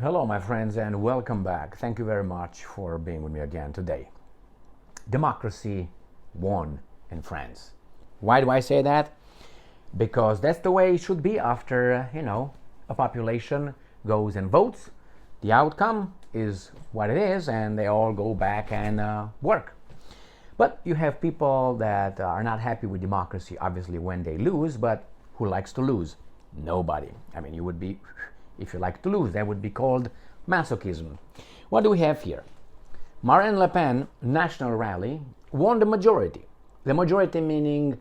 Hello, my friends, and welcome back. Thank you very much for being with me again today. Democracy won in France. Why do I say that? Because that's the way it should be after, a population goes and votes. The outcome is what it is, and they all go back and work. But you have people that are not happy with democracy, obviously, when they lose, but who likes to lose? Nobody. I mean, you would be, if you like to lose, that would be called masochism. What do we have here? Marine Le Pen National Rally won the majority. The majority meaning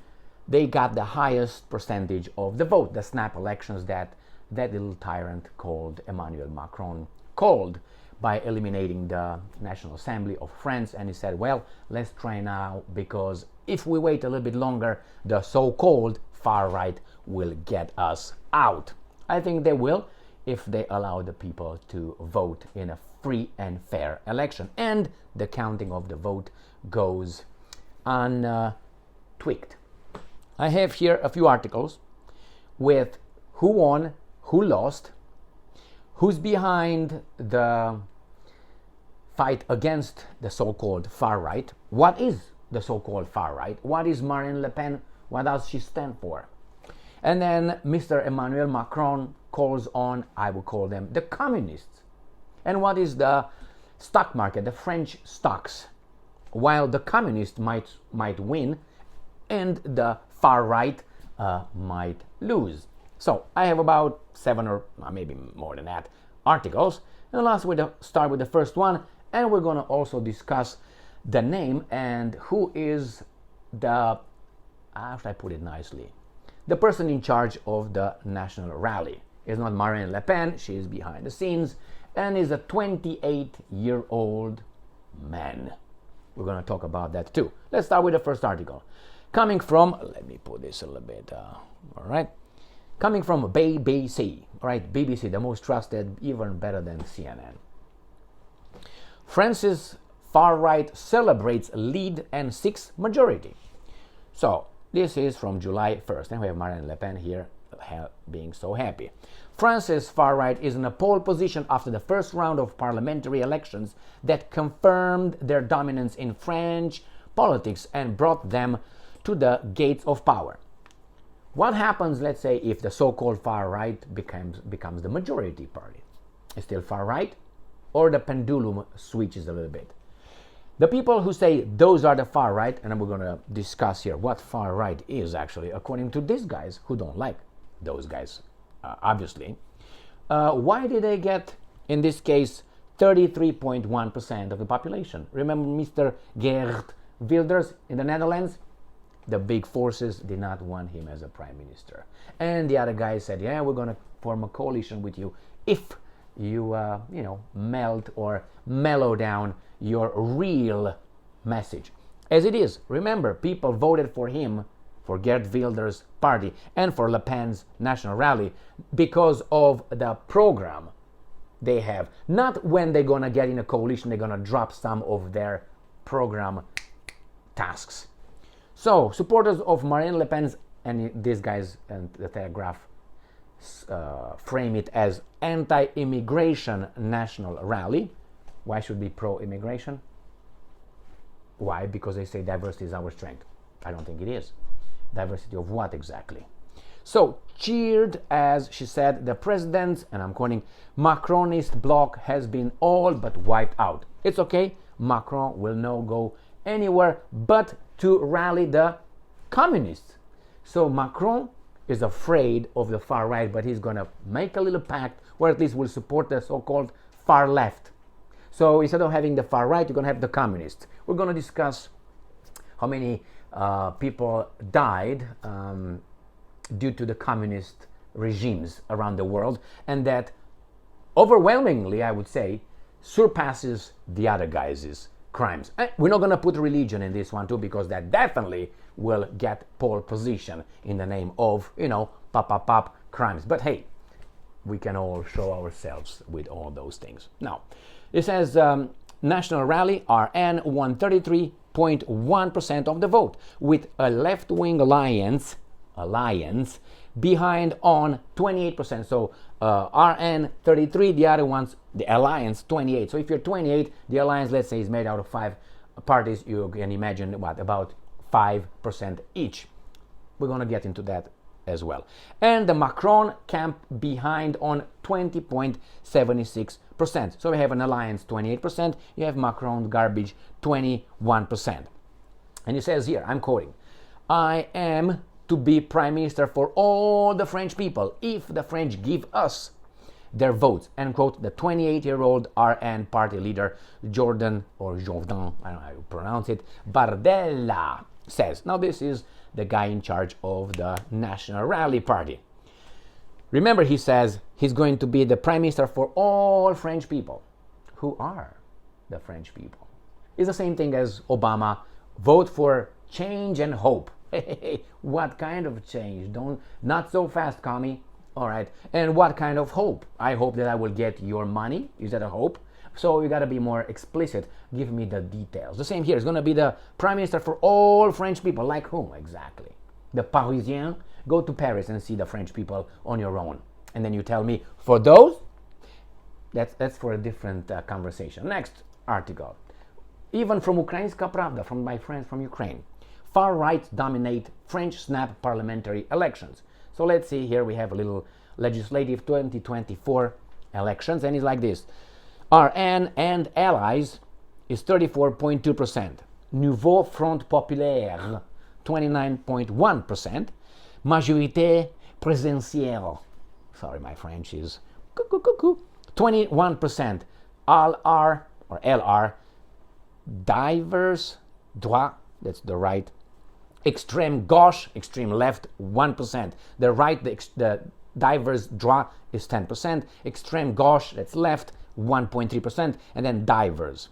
they got the highest percentage of the vote, the snap elections that little tyrant called Emmanuel Macron called by eliminating the National Assembly of France. And he said, well, let's try now, because if we wait a little bit longer, the so-called far right will get us out. I think they will, if they allow the people to vote in a free and fair election. And the counting of the vote goes untweaked. I have here a few articles with who won, who lost, who's behind the fight against the so-called far right. What is the so-called far right? What is Marine Le Pen? What does she stand for? And then Mr. Emmanuel Macron calls on, I will call them, the communists. And what is the stock market, the French stocks? While the communists might win and the far right might lose. So I have about 7 or maybe more than that articles. And let's start with the first one, and we're going to also discuss the name and who is the, how should I put it nicely, the person in charge of the national rally. It's not Marine Le Pen, she is behind the scenes, and is a 28-year-old man. We're going to talk about that too. Let's start with the first article. Coming from, let me put this a little bit, all right. Coming from BBC, all right, BBC, the most trusted, even better than CNN. France's far right celebrates lead and 6th majority. So, this is from July 1st, and we have Marine Le Pen here being so happy. France's far right is in a pole position after the first round of parliamentary elections that confirmed their dominance in French politics and brought them to the gates of power. What happens, let's say, if the so-called far right becomes the majority party? Is still far right, or the pendulum switches a little bit? The people who say those are the far right, and we're going to discuss here what far right is actually, according to these guys who don't like those guys, obviously. Why did they get, in this case, 33.1% of the population? Remember Mr. Geert Wilders in the Netherlands? The big forces did not want him as a prime minister. And the other guy said, yeah, we're going to form a coalition with you if you, melt or mellow down your real message. As it is, remember, people voted for him, for Geert Wilders' party, and for Le Pen's national rally because of the program they have. Not when they're going to get in a coalition, they're going to drop some of their program tasks. So, supporters of Marine Le Pen's, and these guys and the Telegraph frame it as anti-immigration national rally. Why should be pro-immigration? Why? Because they say diversity is our strength. I don't think it is. Diversity of what exactly? So, cheered as, she said, the president's, and I'm quoting, Macronist bloc has been all but wiped out. It's okay, Macron will not go anywhere but to rally the communists. So Macron is afraid of the far right, but he's going to make a little pact where at least will support the so-called far left. So instead of having the far right, you're going to have the communists. We're going to discuss how many people died due to the communist regimes around the world, and that overwhelmingly, I would say, surpasses the other guys' crimes. We're not going to put religion in this one too, because that definitely will get pole position in the name of, pop crimes. But hey, we can all show ourselves with all those things. Now, it says National Rally RN won 33.1% of the vote, with a left-wing alliance behind on 28%. So RN 33, the other ones, the alliance 28. So if you're 28, the alliance, let's say, is made out of 5 parties. You can imagine what, about 5% each. We're going to get into that as well. And the Macron camp behind on 20.76%. So we have an alliance 28%, you have Macron garbage 21%. And he says here, I'm quoting, I am to be prime minister for all the French people if the French give us their votes, end quote. The 28-year-old RN party leader Jordan, or Jourdan, I don't know how you pronounce it, Bardella says. Now this is the guy in charge of the National Rally Party. Remember, he says he's going to be the prime minister for all French people. Who are the French people? It's the same thing as Obama. Vote for change and hope. What kind of change? Not so fast, commie. All right. And what kind of hope? I hope that I will get your money. Is that a hope? So you got to be more explicit. Give me the details. The same here. It's going to be the prime minister for all French people. Like whom exactly? The Parisiens? Go to Paris and see the French people on your own. And then you tell me, for those? That's for a different conversation. Next article. Even from Ukrainska Pravda, from my friends from Ukraine. Far right dominate French snap parliamentary elections. So let's see, here we have a little legislative 2024 elections, and it's like this. RN and allies is 34.2%. Nouveau Front Populaire, 29.1%. Majorité présidentielle, sorry, my French is 21%. LR, or LR, diverse droit, that's the right. Extreme gauche, extreme left, 1%. The right, the diverse droit is 10%. Extreme gauche, that's left, 1.3%. And then diverse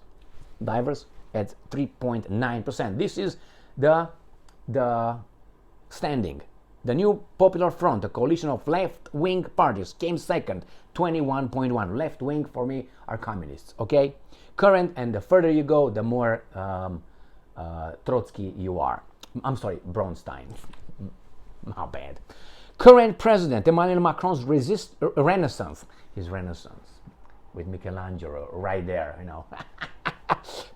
at 3.9%. This is the standing. The new Popular Front, a coalition of left-wing parties, came second, 21.1. Left-wing, for me, are communists, okay? Current, and the further you go, the more Trotsky you are. I'm sorry, Bronstein. How bad. Current president Emmanuel Macron's renaissance, his renaissance with Michelangelo right there, you know.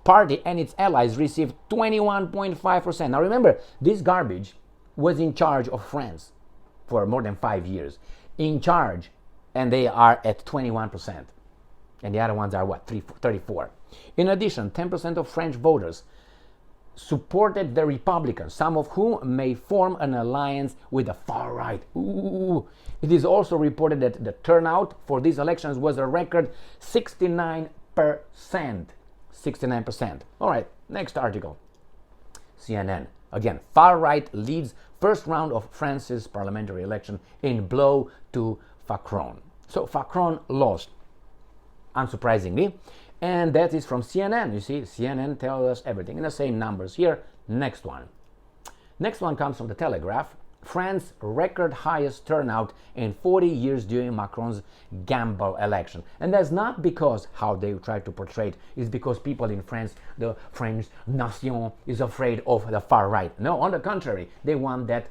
Party and its allies received 21.5%. Now remember, this garbage was in charge of France for more than 5 years. In charge, and they are at 21%. And the other ones are what? 34. In addition, 10% of French voters supported the Republicans, some of whom may form an alliance with the far right. Ooh. It is also reported that the turnout for these elections was a record 69%. 69%. All right, next article. CNN. Again, far right leads first round of France's parliamentary election in blow to Fuckron. So Fuckron lost, unsurprisingly. And that is from CNN. You see, CNN tells us everything in the same numbers here. Next one. Next one comes from the Telegraph. France record highest turnout in 40 years during Macron's gamble election. And that's not because how they try to portray it, it's because people in France, the French nation, is afraid of the far right. No, on the contrary, they want that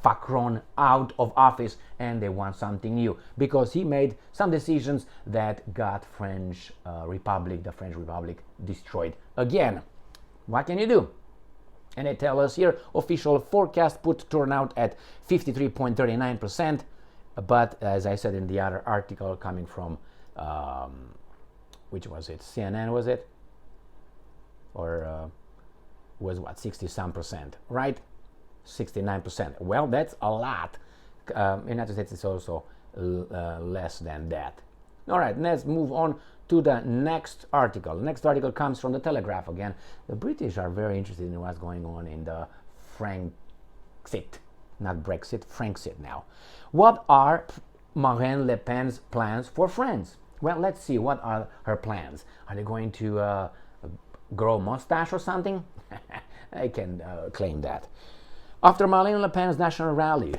Fuckron out of office, and they want something new because he made some decisions that got the French Republic destroyed again. What can you do? And they tell us here, official forecast put turnout at 53.39%, but as I said in the other article coming from, which was it? CNN, was it? Or was what, 60-some%, right? 69%. Well, that's a lot. In the United States, it's also less than that. All right, let's move on to the next article. Next article comes from the Telegraph again. The British are very interested in what's going on in the Franksit, not Brexit, Franksit now. What are Marine Le Pen's plans for France? Well, let's see. What are her plans? Are they going to grow a mustache or something? I can claim that. After Marine Le Pen's national rally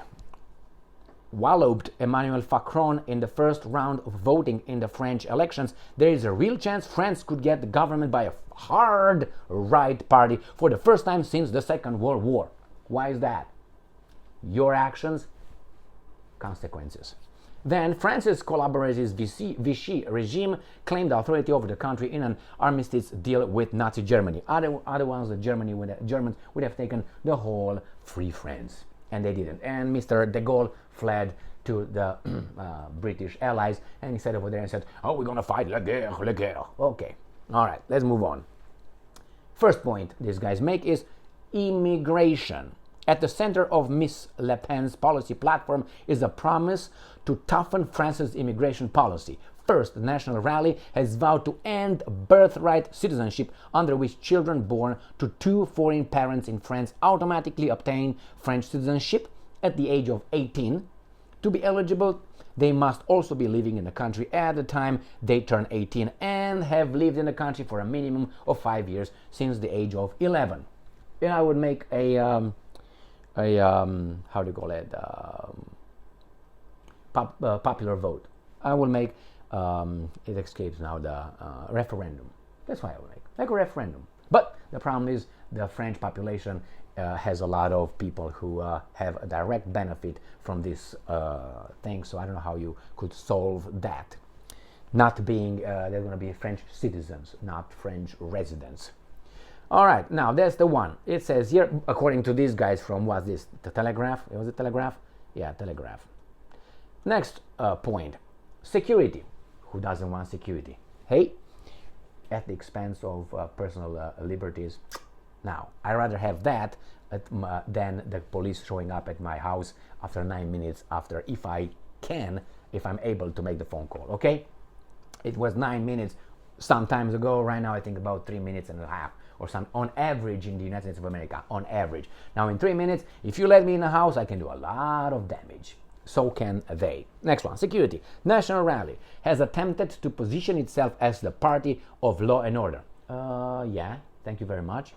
walloped Emmanuel Macron in the first round of voting in the French elections, there is a real chance France could get the government by a hard right party for the first time since the Second World War. Why is that? Your actions consequences. Then France's collaborative Vichy regime claimed authority over the country in an armistice deal with Nazi Germany. Otherwise, the Germans would have taken the whole Free France, and they didn't. And Mr. de Gaulle fled to the British allies, and he sat over there and said, "Oh, we're gonna fight la guerre, la guerre." Okay, all right, let's move on. First point these guys make is immigration. At the center of Ms. Le Pen's policy platform is a promise to toughen France's immigration policy. First, the National Rally has vowed to end birthright citizenship, under which children born to two foreign parents in France automatically obtain French citizenship at the age of 18. To be eligible, they must also be living in the country at the time they turn 18 and have lived in the country for a minimum of 5 years since the age of 11. And I would make how do you call it, popular vote. I will make, it escapes now, the referendum. That's why I will make a referendum. But the problem is the French population has a lot of people who have a direct benefit from this thing, so I don't know how you could solve that. Not being, they're going to be French citizens, not French residents. All right, now that's the one. It says here, according to these guys from, what's this, the Telegraph? It was a Telegraph? Yeah, Telegraph. Next point, security. Who doesn't want security? Hey, at the expense of personal liberties. Now, I'd rather have that than the police showing up at my house after 9 minutes after, if I'm able to make the phone call, okay? It was 9 minutes some times ago. Right now, I think about 3 minutes and a half. Or some, on average in the United States of America, on average. Now in 3 minutes, if you let me in the house, I can do a lot of damage. So can they. Next one, security. National Rally has attempted to position itself as the party of law and order. Yeah, thank you very much.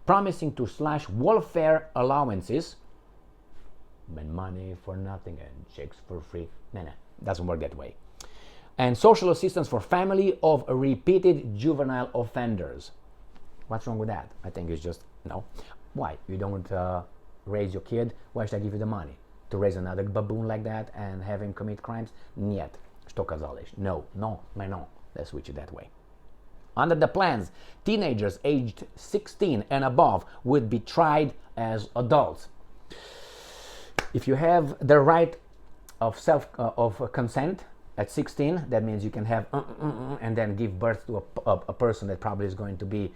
Promising to slash welfare allowances, and money for nothing and checks for free. Nah, doesn't work that way. And social assistance for family of repeated juvenile offenders. What's wrong with that? I think it's just, no. Why? You don't raise your kid? Why should I give you the money? To raise another baboon like that and have him commit crimes? Niet. Što kazališ? No, let's switch it that way. Under the plans, teenagers aged 16 and above would be tried as adults. If you have the right of consent at 16, that means you can have and then give birth to a person that probably is going to be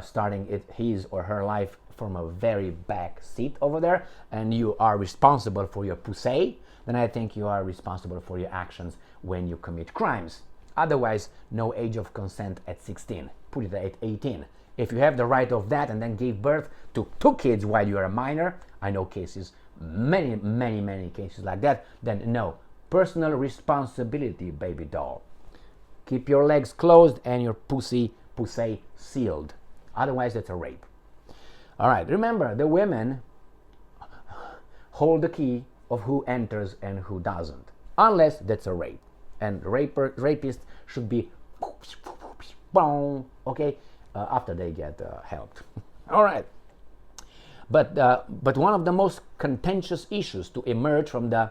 starting his or her life from a very back seat over there, and you are responsible for your pussy, then I think you are responsible for your actions when you commit crimes. Otherwise, no age of consent at 16. Put it at 18. If you have the right of that and then give birth to 2 kids while you are a minor, I know cases, many cases like that, then no. Personal responsibility, baby doll. Keep your legs closed and your pussy sealed. Otherwise, that's a rape. All right, remember, the women hold the key of who enters and who doesn't, unless that's a rape. And rapists should be, okay, after they get helped. All right. But one of the most contentious issues to emerge from the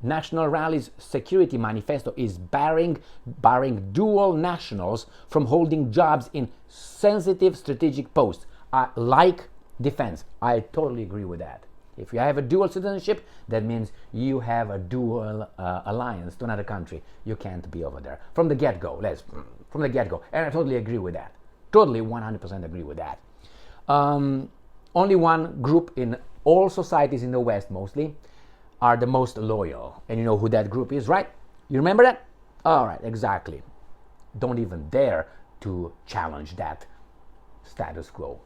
National Rally's security manifesto is barring dual nationals from holding jobs in sensitive strategic posts, like defense. I totally agree with that. If you have a dual citizenship, that means you have a dual alliance to another country. You can't be over there. From the get-go, and I totally agree with that. Totally 100% agree with that. Only one group in all societies in the West, mostly, are the most loyal. And you know who that group is, right? You remember that? All right, exactly. Don't even dare to challenge that status quo,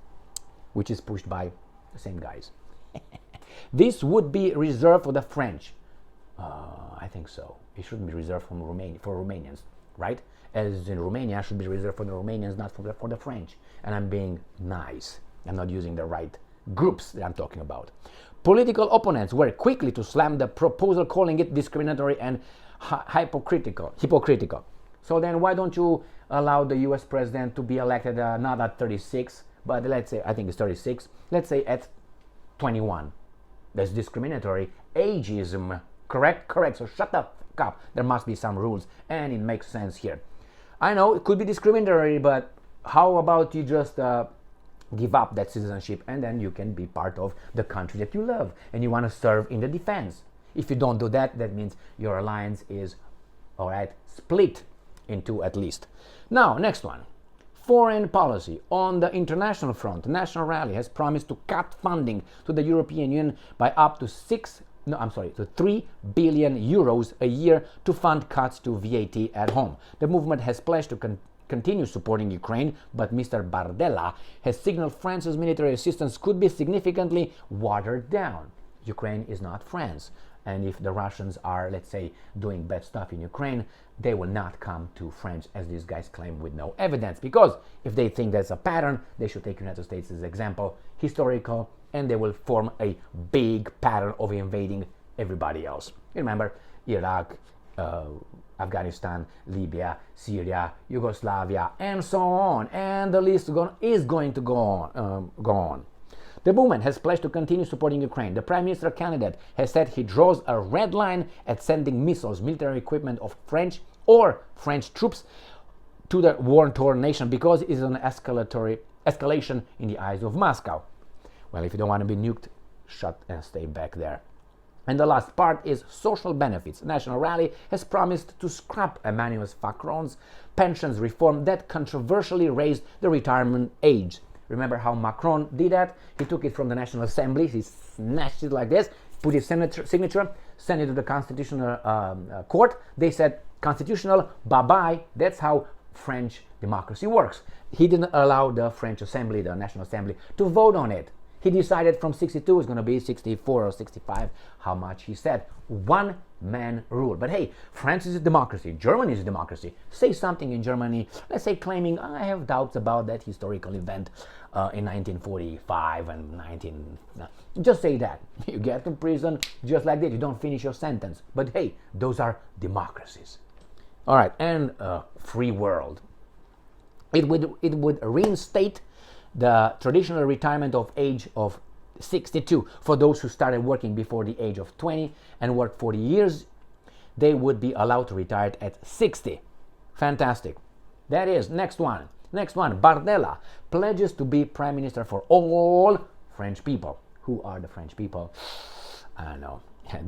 which is pushed by the same guys. This would be reserved for the French. I think so. It shouldn't be reserved for Romanians, right? As in Romania, should be reserved for the Romanians, not for the French. And I'm being nice. I'm not using the right groups that I'm talking about. Political opponents were quickly to slam the proposal, calling it discriminatory and hypocritical. So then why don't you allow the US president to be elected not at 36, but let's say, I think it's 36, let's say at 21. That's discriminatory. Ageism Correct? Correct. So shut the fuck up. There must be some rules, and it makes sense here. I know it could be discriminatory, but how about you just give up that citizenship, and then you can be part of the country that you love and you want to serve in the defense. If you don't do that, that means your alliance is, all right, split in two at least. Now, next one. Foreign policy. On the international front, the National Rally has promised to cut funding to the European Union by up to 3 billion euros a year to fund cuts to VAT at home. The movement has pledged to continue supporting Ukraine, but Mr. Bardella has signaled France's military assistance could be significantly watered down. Ukraine is not France, and if the Russians are, let's say, doing bad stuff in Ukraine, they will not come to France, as these guys claim, with no evidence, because if they think there's a pattern, they should take United States as an example, historical, and they will form a big pattern of invading everybody else. Remember, Iraq, Afghanistan, Libya, Syria, Yugoslavia, and so on, and the list is going to go on. The movement has pledged to continue supporting Ukraine. The Prime Minister candidate has said he draws a red line at sending missiles, military equipment of French troops to the war-torn nation because it is an escalation in the eyes of Moscow. Well, if you don't want to be nuked, shut and stay back there. And the last part is social benefits. National Rally has promised to scrap Emmanuel Macron's pensions reform that controversially raised the retirement age. Remember how Macron did that? He took it from the National Assembly, he snatched it like this, put his signature, sent it to the Constitutional Court. They said, constitutional, bye-bye. That's how French democracy works. He didn't allow the French Assembly, the National Assembly, to vote on it. He decided from 62 it's going to be 64 or 65, how much he said. One-man rule. But hey, France is a democracy. Germany is a democracy. Say something in Germany, let's say claiming, I have doubts about that historical event in 1945 and 19... Just say that. You get to prison just like that. You don't finish your sentence. But hey, those are democracies. All right, and free world. It would reinstate the traditional retirement of age of 62 for those who started working before the age of 20 and worked 40 years. They would be allowed to retire at 60. Fantastic. That is next one. Bardella pledges to be prime minister for all French people. Who are the French people? I don't know.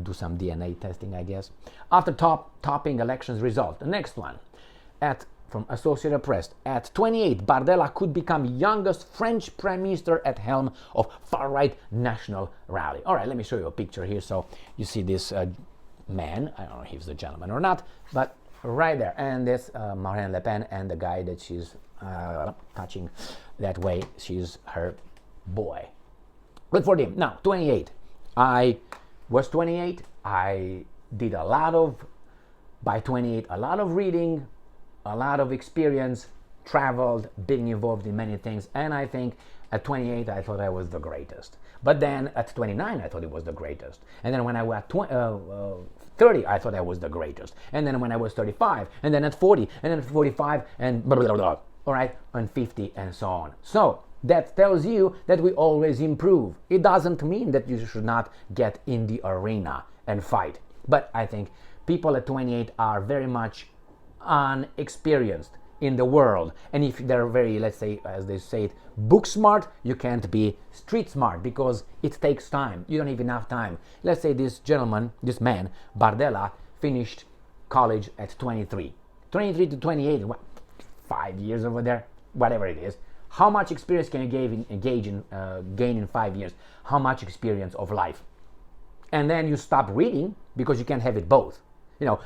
Do some DNA testing, I guess. After topping elections result. The next one. From Associated Press, at 28, Bardella could become youngest French prime minister at helm of far-right National Rally. All right, let me show you a picture here. So you see this man. I don't know if he's a gentleman or not, but right there. And this Marine Le Pen, and the guy that she's touching that way, she's her boy. Good for them. Now, 28. I was 28. I did by 28, a lot of reading, a lot of experience, traveled, being involved in many things, and I think at 28 I thought I was the greatest. But then at 29 I thought it was the greatest. And then when I was 30 I thought I was the greatest. And then when I was 35, and then at 40, and then at 45, and blah, blah, blah. All right, and 50, and so on. So that tells you that we always improve. It doesn't mean that you should not get in the arena and fight. But I think people at 28 are very much unexperienced in the world, and if they're very, let's say, as they say it, book smart, you can't be street smart, because it takes time. You don't have enough time. Let's say this man Bardella finished college at 23 to 28, 5 years over there, whatever it is. How much experience can you gain in 5 years? How much experience of life? And then you stop reading, because you can't have it both.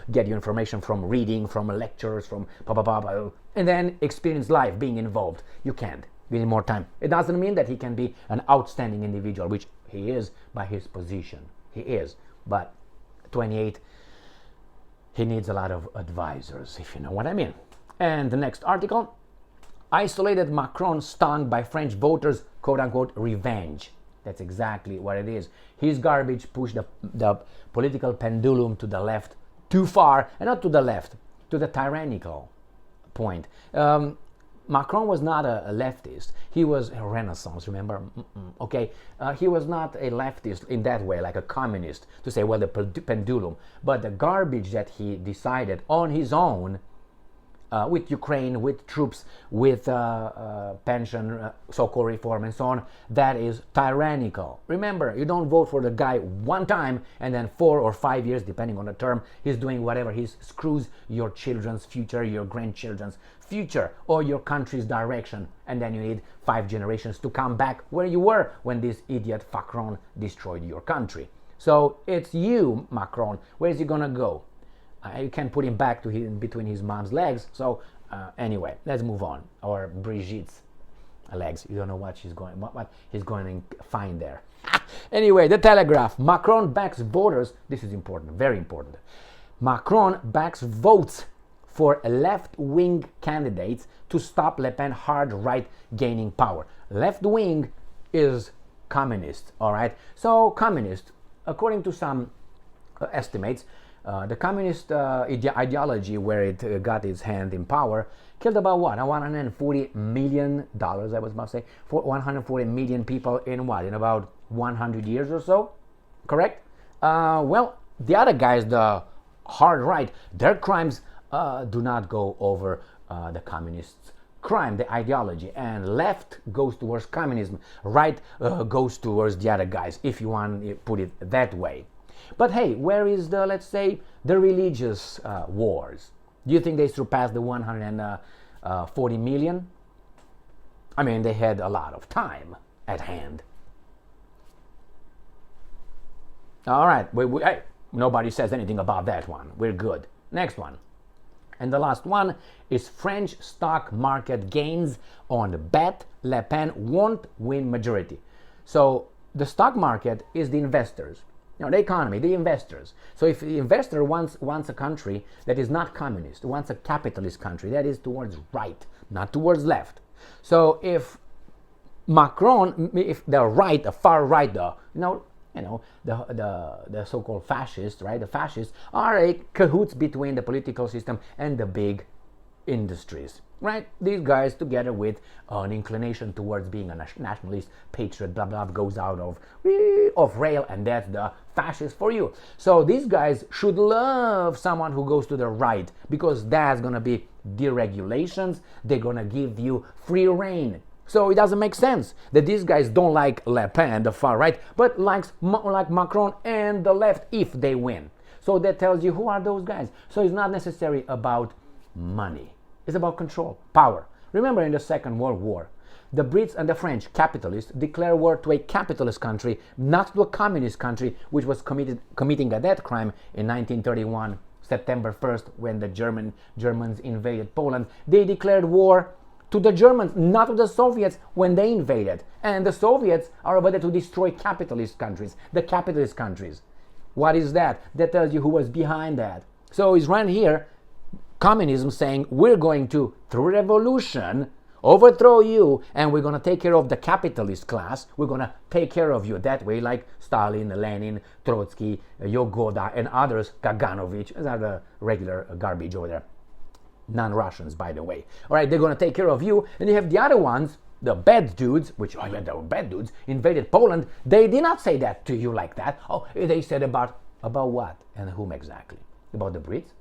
Get your information from reading, from lectures, from and then experience life, being involved. You can't. You need more time. It doesn't mean that he can be an outstanding individual, which he is by his position. He is. But 28, he needs a lot of advisors, if you know what I mean. And the next article, isolated Macron stung by French voters, quote-unquote, revenge. That's exactly what it is. His garbage pushed the political pendulum to the left too far, and not to the left, to the tyrannical point. Macron was not a leftist. He was a Renaissance, remember? Okay, he was not a leftist in that way, like a communist, to say, well, the pendulum. But the garbage that he decided on his own, with Ukraine, with troops, with pension, so-called reform and so on, that is tyrannical. Remember, you don't vote for the guy one time and then 4 or 5 years, depending on the term, he's doing whatever. He screws your children's future, your grandchildren's future, or your country's direction, and then you need 5 generations to come back where you were when this idiot Fuckron destroyed your country. So it's you, Macron. Where is he gonna go? You can't put him back to between his mom's legs. So anyway, let's move on. Or Brigitte's legs. You don't know what what he's going to find there. Anyway, the Telegraph. Macron backs voters. This is important, very important. Macron backs votes for left-wing candidates to stop Le Pen hard right gaining power. Left-wing is communist, all right? So communist, according to some estimates, the communist ideology, where it got its hand in power, killed about what? $140 million, I was about to say, for 140 million people in what? In about 100 years or so? Correct? Well, the other guys, the hard right, their crimes do not go over the communists' crime, the ideology. And left goes towards communism, right goes towards the other guys, if you want to put it that way. But hey, where is the, let's say, the religious wars? Do you think they surpassed the 140 million? I mean, they had a lot of time at hand. All right, hey, nobody says anything about that one. We're good. Next one. And the last one is French stock market gains on bet Le Pen won't win majority. So the stock market is the investors. The economy, the investors. So if the investor wants a country that is not communist, wants a capitalist country that is towards right, not towards left. So if Macron, if the right, the far right, the so-called fascists, right? The fascists are a cahoots between the political system and the big industries, right? These guys, together with an inclination towards being a nationalist, patriot, blah blah, goes out of rail, and that's the fascist for you. So these guys should love someone who goes to the right, because that's gonna be deregulations. They're gonna give you free reign. So it doesn't make sense that these guys don't like Le Pen, the far right, but like Macron and the left if they win. So that tells you who are those guys. So it's not necessarily about money. It's about control, power. Remember, in the Second World War, the Brits and the French capitalists declared war to a capitalist country, not to a communist country, which was committing a death crime in 1931, September 1st, when the Germans invaded Poland. They declared war to the Germans, not to the Soviets when they invaded. And the Soviets are over there to destroy capitalist countries, the capitalist countries. What is that? That tells you who was behind that. So it's right here, communism saying, we're going to, through revolution, overthrow you, and we're going to take care of the capitalist class. We're going to take care of you that way, like Stalin, Lenin, Trotsky, Yogoda, and others, Kaganovich. Those are the regular garbage over there. Non-Russians, by the way. All right, they're going to take care of you. And you have the other ones, the bad dudes, which, oh yeah, they were bad dudes, invaded Poland. They did not say that to you like that. Oh, they said about what? And whom exactly? About the Brits?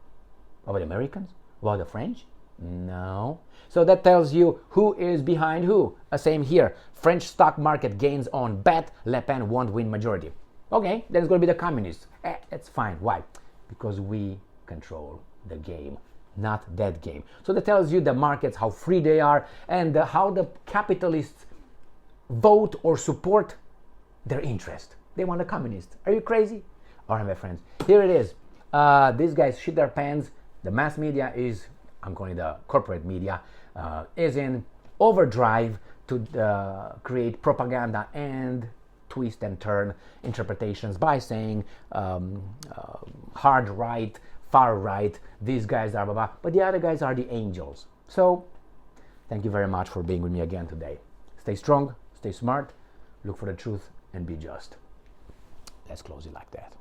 About the Americans? About the French? No. So that tells you who is behind who. Same here. French stock market gains on bet Le Pen won't win majority. Okay, then it's going to be the communists. That's fine. Why? Because we control the game, not that game. So that tells you the markets, how free they are, and how the capitalists vote or support their interest. They want a communist. Are you crazy? All right, my friends. Here it is. These guys shit their pants. The mass media is, I'm calling it the corporate media, is in overdrive to create propaganda and twist and turn interpretations by saying hard right, far right, these guys are blah, blah, but the other guys are the angels. So thank you very much for being with me again today. Stay strong, stay smart, look for the truth, and be just. Let's close it like that.